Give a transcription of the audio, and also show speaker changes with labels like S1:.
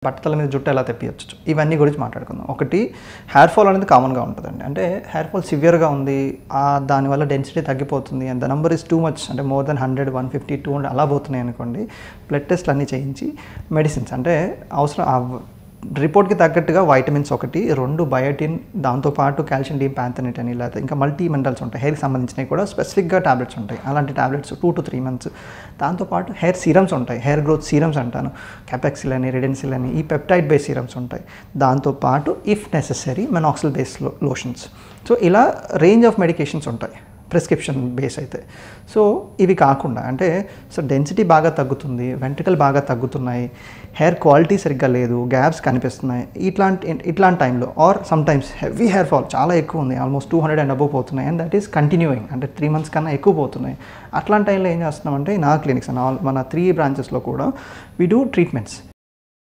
S1: బట్టతల మీద జుట్టు ఎలా తెప్పియచ్చు, ఇవన్నీ గురించి మాట్లాడుకుందాం. ఒకటి, హెయిర్ ఫాల్ అనేది కామన్గా ఉంటుందండి. అంటే హెయిర్ ఫాల్ సివియర్గా ఉంది, దానివల్ల డెన్సిటీ తగ్గిపోతుంది and the number is too much, అంటే మోర్ దెన్ 100, 150, 200 అలా పోతున్నాయి అనుకోండి, బ్లడ్ టెస్ట్లు అన్నీ చేయించి మెడిసిన్స్ అంటే అవసరం రిపోర్ట్కి తగ్గట్టుగా వైటమిన్స్ 1, 2 బయోటిన్, దాంతోపాటు కాల్షియం డీపాంథనేట్ అని, లేకపోతే ఇంకా మల్టీ మినరల్స్ ఉంటాయి హెయిర్కి సంబంధించినవి కూడా స్పెసిఫిక్గా టాబ్లెట్స్ ఉంటాయి. అలాంటి టాబ్లెట్స్ 2 to 3 months. దాంతోపాటు హెయిర్ సీరమ్స్ ఉంటాయి, హెయిర్ గ్రోత్ సీరమ్స్ అంటాను, క్యాపెక్సిల్ అని, రెడెన్సిల్ అని, ఈ పెప్టైడ్ బేస్ సీరమ్స్ ఉంటాయి. దాంతోపాటు if necessary minoxidil base lotions. So ఇలా రేంజ్ ఆఫ్ మెడికేషన్స్ ఉంటాయి ప్రిస్క్రిప్షన్ బేస్ అయితే. సో ఇవి కాకుండా అంటే డెన్సిటీ బాగా తగ్గుతుంది, వెంట్రికల్ బాగా తగ్గుతున్నాయి, హెయిర్ క్వాలిటీ సరిగ్గా లేదు, గ్యాప్స్ కనిపిస్తున్నాయి, ఇట్లాంటి టైంలో or sometimes heavy hair fall చాలా ఎక్కువ ఉంది, ఆల్మోస్ట్ 200 and above పోతున్నాయి అండ్ దట్ ఈస్ కంటిన్యూయింగ్, అంటే 3 months కన్నా ఎక్కువ పోతున్నాయి. అట్లాంటి టైంలో ఏం చేస్తున్నామంటే నా క్లినిక్స్ మన 3 branches కూడా వీ డూ ట్రీట్మెంట్స్.